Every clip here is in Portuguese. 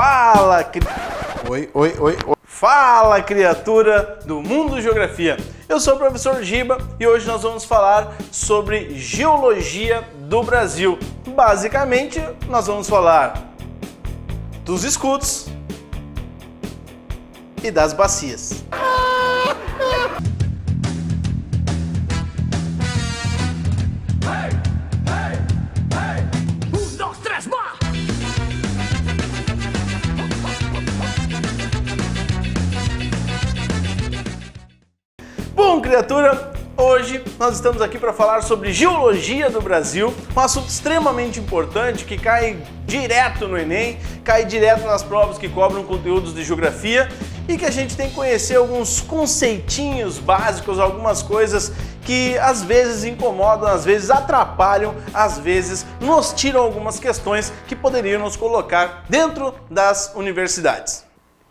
Fala, Fala, criatura do Mundo Geografia. Eu sou o professor Giba e hoje nós vamos falar sobre geologia do Brasil. Basicamente, nós vamos falar dos escudos e das bacias. Bom, criatura, hoje nós estamos aqui para falar sobre geologia do Brasil, um assunto extremamente importante que cai direto no Enem, cai direto nas provas que cobram conteúdos de geografia e que a gente tem que conhecer alguns conceitinhos básicos, algumas coisas que às vezes incomodam, às vezes atrapalham, às vezes nos tiram algumas questões que poderiam nos colocar dentro das universidades.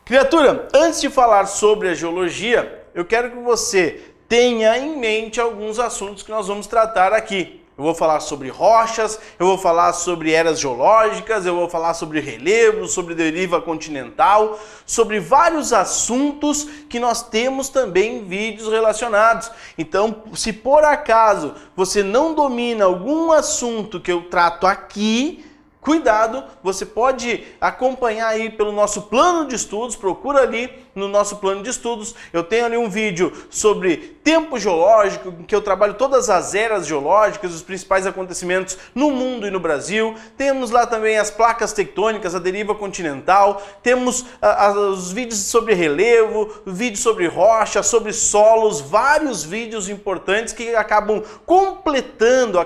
Criatura, antes de falar sobre a geologia, eu quero que você tenha em mente alguns assuntos que nós vamos tratar aqui. Eu vou falar sobre rochas, eu vou falar sobre eras geológicas, eu vou falar sobre relevo, sobre deriva continental, sobre vários assuntos que nós temos também vídeos relacionados. Então, se por acaso você não domina algum assunto que eu trato aqui, cuidado, você pode acompanhar aí pelo nosso plano de estudos, procura ali no nosso plano de estudos. Eu tenho ali um vídeo sobre tempo geológico, em que eu trabalho todas as eras geológicas, os principais acontecimentos no mundo e no Brasil. Temos lá também as placas tectônicas, a deriva continental, temos os vídeos sobre relevo, vídeos sobre rocha, sobre solos, vários vídeos importantes que acabam completando,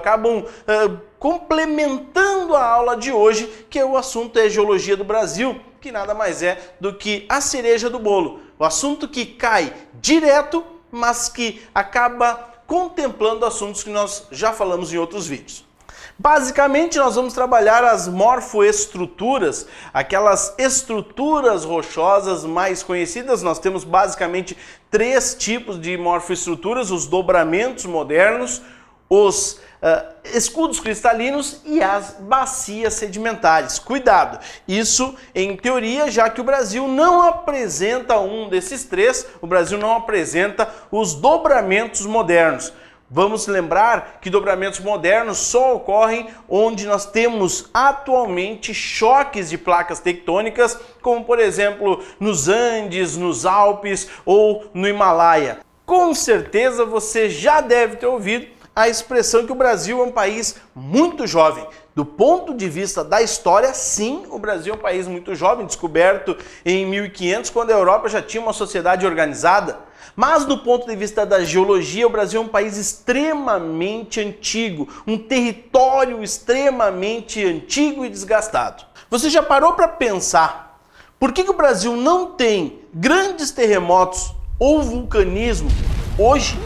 complementando a aula de hoje, que o assunto é geologia do Brasil, que nada mais é do que a cereja do bolo. O assunto que cai direto, mas que acaba contemplando assuntos que nós já falamos em outros vídeos. Basicamente, nós vamos trabalhar as morfoestruturas, aquelas estruturas rochosas mais conhecidas. Nós temos basicamente três tipos de morfoestruturas: os dobramentos modernos, os escudos cristalinos e as bacias sedimentares. Cuidado, isso em teoria, já que o Brasil não apresenta um desses três, o Brasil não apresenta os dobramentos modernos. Vamos lembrar que dobramentos modernos só ocorrem onde nós temos atualmente choques de placas tectônicas, como por exemplo nos Andes, nos Alpes ou no Himalaia. Com certeza você já deve ter ouvido a expressão que o Brasil é um país muito jovem. Do ponto de vista da história, sim, o Brasil é um país muito jovem, descoberto em 1500, quando a Europa já tinha uma sociedade organizada. Mas do ponto de vista da geologia, o Brasil é um país extremamente antigo, um território extremamente antigo e desgastado. Você já parou para pensar por que o Brasil não tem grandes terremotos ou vulcanismo hoje?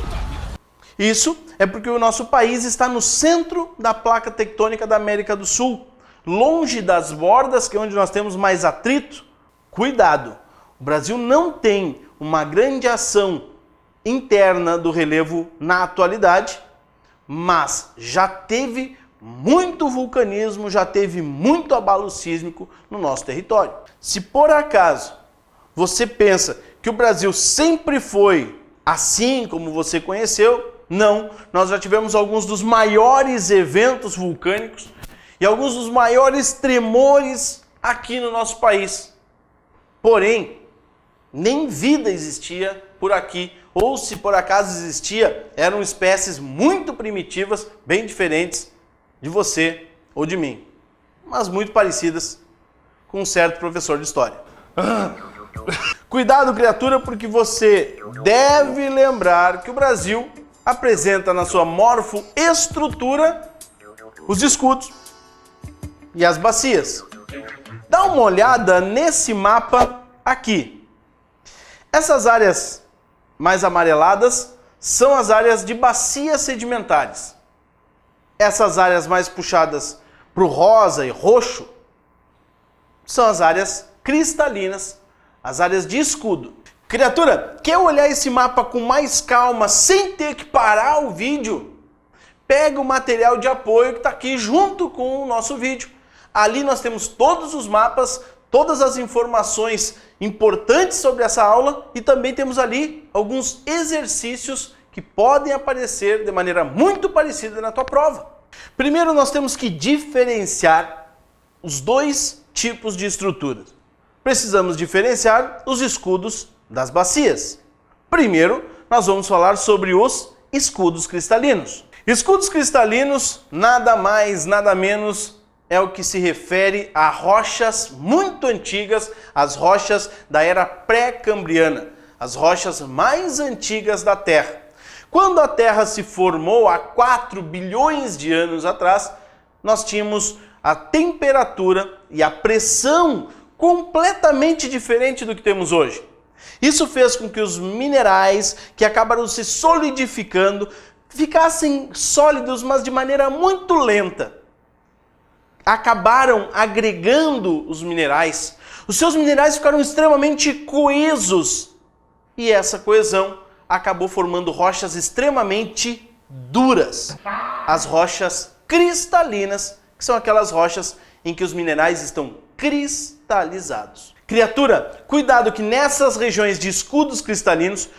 Isso é porque o nosso país está no centro da placa tectônica da América do Sul, longe das bordas, que é onde nós temos mais atrito. Cuidado, o Brasil não tem uma grande ação interna do relevo na atualidade, mas já teve muito vulcanismo, já teve muito abalo sísmico no nosso território. Se por acaso você pensa que o Brasil sempre foi assim como você conheceu, não, nós já tivemos alguns dos maiores eventos vulcânicos e alguns dos maiores tremores aqui no nosso país. Porém, nem vida existia por aqui, ou se por acaso existia, eram espécies muito primitivas, bem diferentes de você ou de mim, mas muito parecidas com um certo professor de história. Cuidado, criatura, porque você deve lembrar que o Brasil apresenta na sua morfoestrutura os escudos e as bacias. Dá uma olhada nesse mapa aqui. Essas áreas mais amareladas são as áreas de bacias sedimentares. Essas áreas mais puxadas para o rosa e roxo são as áreas cristalinas, as áreas de escudo. Criatura, quer olhar esse mapa com mais calma, sem ter que parar o vídeo? Pega o material de apoio que está aqui junto com o nosso vídeo. Ali nós temos todos os mapas, todas as informações importantes sobre essa aula e também temos ali alguns exercícios que podem aparecer de maneira muito parecida na tua prova. Primeiro, nós temos que diferenciar os dois tipos de estruturas. Precisamos diferenciar os escudos das bacias. Primeiro, nós vamos falar sobre os escudos cristalinos. Escudos cristalinos, nada mais, nada menos, é o que se refere a rochas muito antigas, as rochas da era pré-cambriana, as rochas mais antigas da Terra. Quando a Terra se formou há 4 bilhões de anos atrás, nós tínhamos a temperatura e a pressão completamente diferente do que temos hoje. Isso fez com que os minerais que acabaram se solidificando ficassem sólidos, mas de maneira muito lenta. Acabaram agregando os minerais. Os seus minerais ficaram extremamente coesos e essa coesão acabou formando rochas extremamente duras. As rochas cristalinas, que são aquelas rochas em que os minerais estão cristalizados. Criatura, cuidado que nessas regiões de escudos cristalinos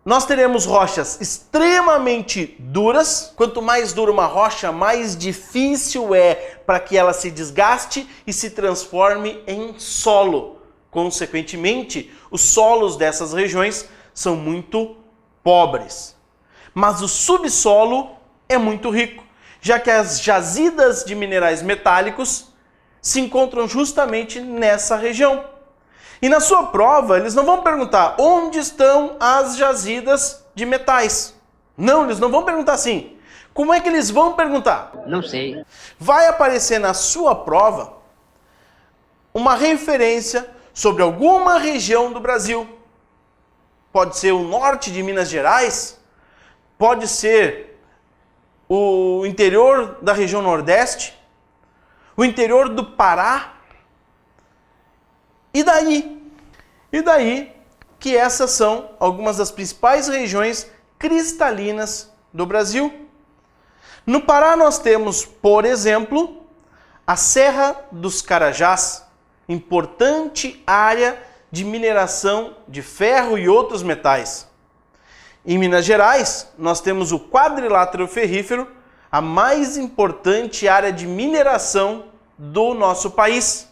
nós teremos rochas extremamente duras. Quanto mais dura uma rocha, mais difícil é para que ela se desgaste e se transforme em solo. Consequentemente, os solos dessas regiões são muito pobres. Mas o subsolo é muito rico, já que as jazidas de minerais metálicos se encontram justamente nessa região. E na sua prova, eles não vão perguntar onde estão as jazidas de metais. Não, eles não vão perguntar assim. Como é que eles vão perguntar? Não sei. Vai aparecer na sua prova uma referência sobre alguma região do Brasil. Pode ser o norte de Minas Gerais, pode ser o interior da região Nordeste, o interior do Pará. E daí que essas são algumas das principais regiões cristalinas do Brasil. No Pará nós temos, por exemplo, a Serra dos Carajás, importante área de mineração de ferro e outros metais. Em Minas Gerais, nós temos o quadrilátero ferrífero, a mais importante área de mineração do nosso país.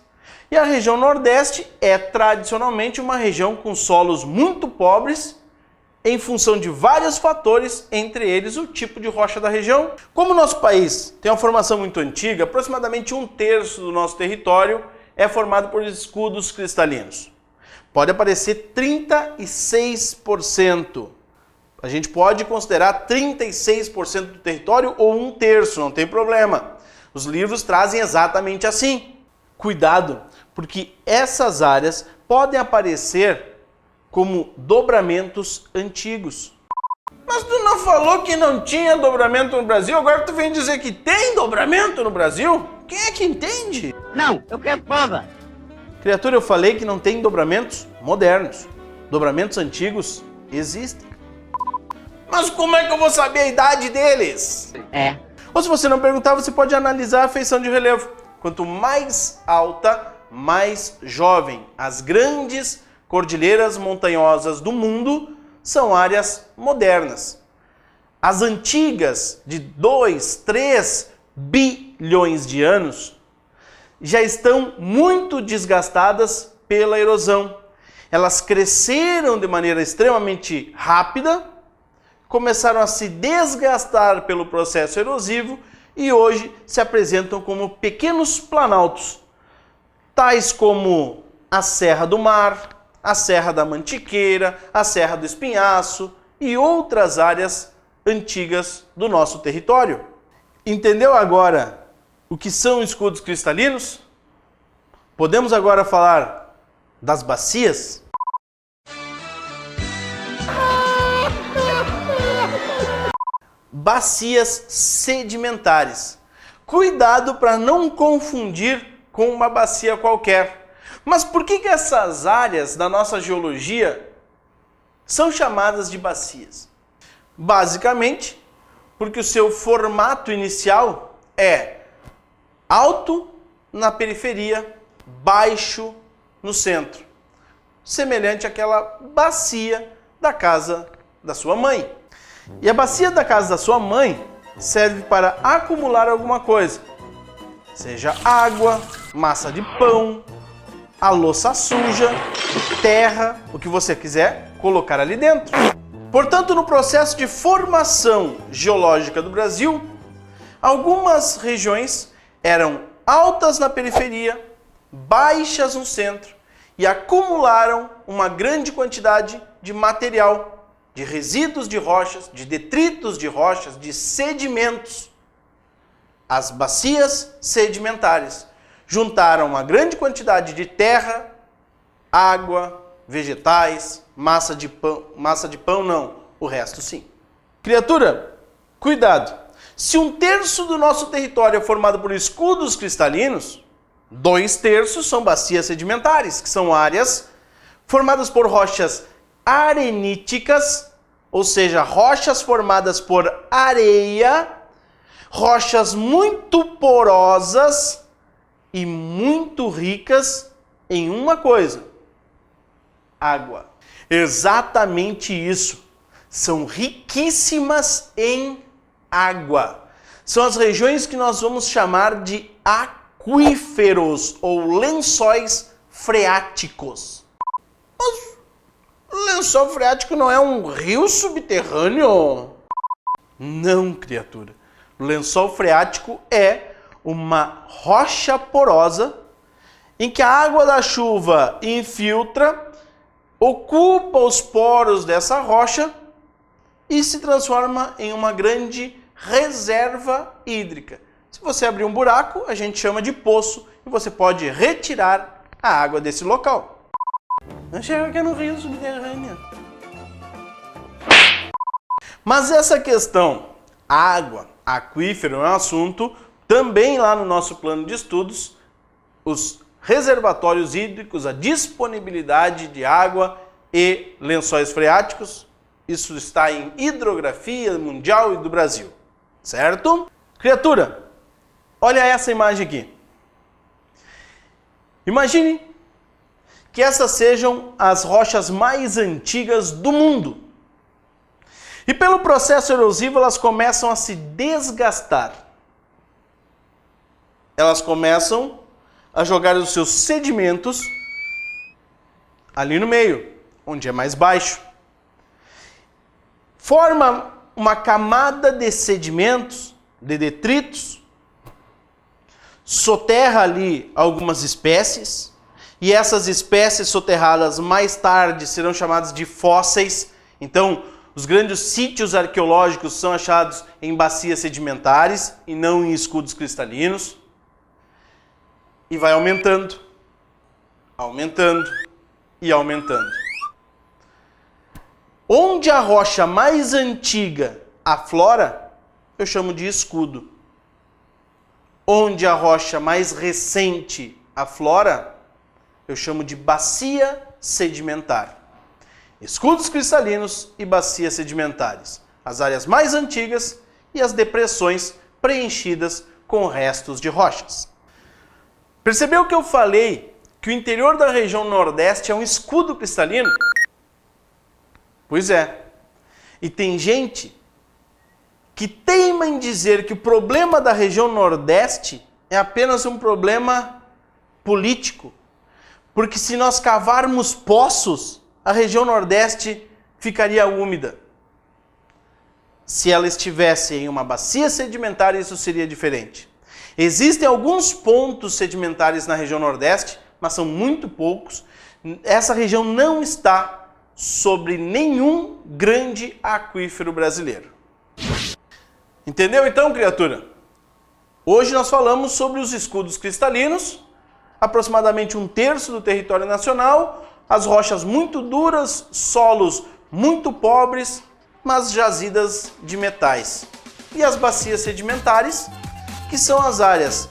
E a região Nordeste é tradicionalmente uma região com solos muito pobres, em função de vários fatores, entre eles o tipo de rocha da região. Como o nosso país tem uma formação muito antiga, aproximadamente 1/3 do nosso território é formado por escudos cristalinos. Pode aparecer 36%. A gente pode considerar 36% do território ou 1/3, não tem problema. Os livros trazem exatamente assim. Cuidado, porque essas áreas podem aparecer como dobramentos antigos. Mas tu não falou que não tinha dobramento no Brasil? Agora tu vem dizer que tem dobramento no Brasil? Quem é que entende? Não, eu quero prova. Criatura, eu falei que não tem dobramentos modernos. Dobramentos antigos existem. Mas como é que eu vou saber a idade deles? Ou se você não perguntar, você pode analisar a feição de relevo. Quanto mais alta, mais jovem. As grandes cordilheiras montanhosas do mundo são áreas modernas. As antigas, de 2, 3 bilhões de anos, já estão muito desgastadas pela erosão. Elas cresceram de maneira extremamente rápida, começaram a se desgastar pelo processo erosivo e hoje se apresentam como pequenos planaltos, tais como a Serra do Mar, a Serra da Mantiqueira, a Serra do Espinhaço e outras áreas antigas do nosso território. Entendeu agora o que são escudos cristalinos? Podemos agora falar das bacias? Bacias sedimentares. Cuidado para não confundir com uma bacia qualquer. Mas por que essas áreas da nossa geologia são chamadas de bacias? Basicamente, porque o seu formato inicial é alto na periferia, baixo no centro, semelhante àquela bacia da casa da sua mãe. E a bacia da casa da sua mãe serve para acumular alguma coisa, seja água, massa de pão, a louça suja, terra, o que você quiser colocar ali dentro. Portanto, no processo de formação geológica do Brasil, algumas regiões eram altas na periferia, baixas no centro e acumularam uma grande quantidade de material, de resíduos de rochas, de detritos de rochas, de sedimentos. As bacias sedimentares juntaram uma grande quantidade de terra, água, vegetais, massa de pão não, o resto sim. Criatura, cuidado! Se 1/3 do nosso território é formado por escudos cristalinos, 2/3 são bacias sedimentares, que são áreas formadas por rochas areníticas, ou seja, rochas formadas por areia, rochas muito porosas e muito ricas em uma coisa: água. Exatamente isso. São riquíssimas em água. São as regiões que nós vamos chamar de aquíferos ou lençóis freáticos. Mas lençol freático não é um rio subterrâneo? Não, criatura. O lençol freático é uma rocha porosa em que a água da chuva infiltra, ocupa os poros dessa rocha e se transforma em uma grande reserva hídrica. Se você abrir um buraco, a gente chama de poço e você pode retirar a água desse local. Não chega que é no rio subterrâneo. Mas essa questão, água, aquífero, é um assunto também lá no nosso plano de estudos. Os reservatórios hídricos, a disponibilidade de água e lençóis freáticos. Isso está em Hidrografia Mundial e do Brasil, certo? Criatura, olha essa imagem aqui. Imagine que essas sejam as rochas mais antigas do mundo. E pelo processo erosivo elas começam a se desgastar. Elas começam a jogar os seus sedimentos ali no meio, onde é mais baixo. Forma uma camada de sedimentos, de detritos, soterra ali algumas espécies, e essas espécies soterradas mais tarde serão chamadas de fósseis. Então, os grandes sítios arqueológicos são achados em bacias sedimentares e não em escudos cristalinos. E vai aumentando, aumentando e aumentando. Onde a rocha mais antiga aflora, eu chamo de escudo. Onde a rocha mais recente aflora, eu chamo de bacia sedimentar. Escudos cristalinos e bacias sedimentares. As áreas mais antigas e as depressões preenchidas com restos de rochas. Percebeu que eu falei que o interior da região Nordeste é um escudo cristalino? Pois é. E tem gente que teima em dizer que o problema da região Nordeste é apenas um problema político. Porque se nós cavarmos poços, a região Nordeste ficaria úmida. Se ela estivesse em uma bacia sedimentar, isso seria diferente. Existem alguns pontos sedimentares na região Nordeste, mas são muito poucos. Essa região não está sobre nenhum grande aquífero brasileiro. Entendeu então, criatura? Hoje nós falamos sobre os escudos cristalinos, aproximadamente 1/3 do território nacional, as rochas muito duras, solos muito pobres, mas jazidas de metais. E as bacias sedimentares, que são as áreas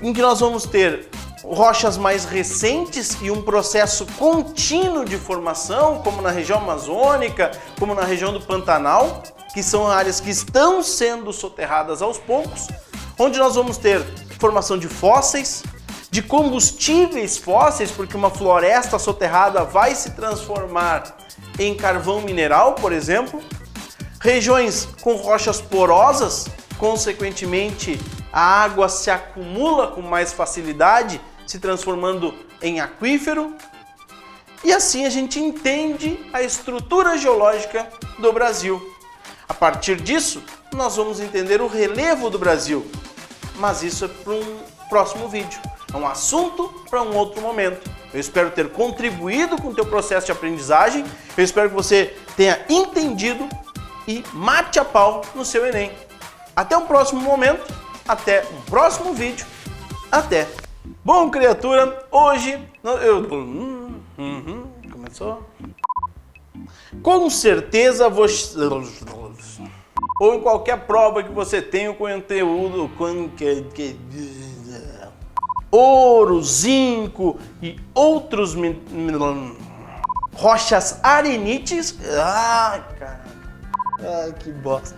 em que nós vamos ter rochas mais recentes e um processo contínuo de formação, como na região amazônica, como na região do Pantanal, que são áreas que estão sendo soterradas aos poucos, onde nós vamos ter formação de fósseis, de combustíveis fósseis, porque uma floresta soterrada vai se transformar em carvão mineral, por exemplo. Regiões com rochas porosas, consequentemente a água se acumula com mais facilidade, se transformando em aquífero. E assim a gente entende a estrutura geológica do Brasil. A partir disso, nós vamos entender o relevo do Brasil. Mas isso é para um próximo vídeo. É um assunto para um outro momento. Eu espero ter contribuído com o teu processo de aprendizagem. Eu espero que você tenha entendido e mate a pau no seu Enem. Até um próximo momento. Até um próximo vídeo. Até. Bom, criatura, hoje... Começou? Com certeza você... Ou em qualquer prova que você tenha o conteúdo... Ouro, zinco e outros... Rochas arenites... Ai, cara... Ai, que bosta...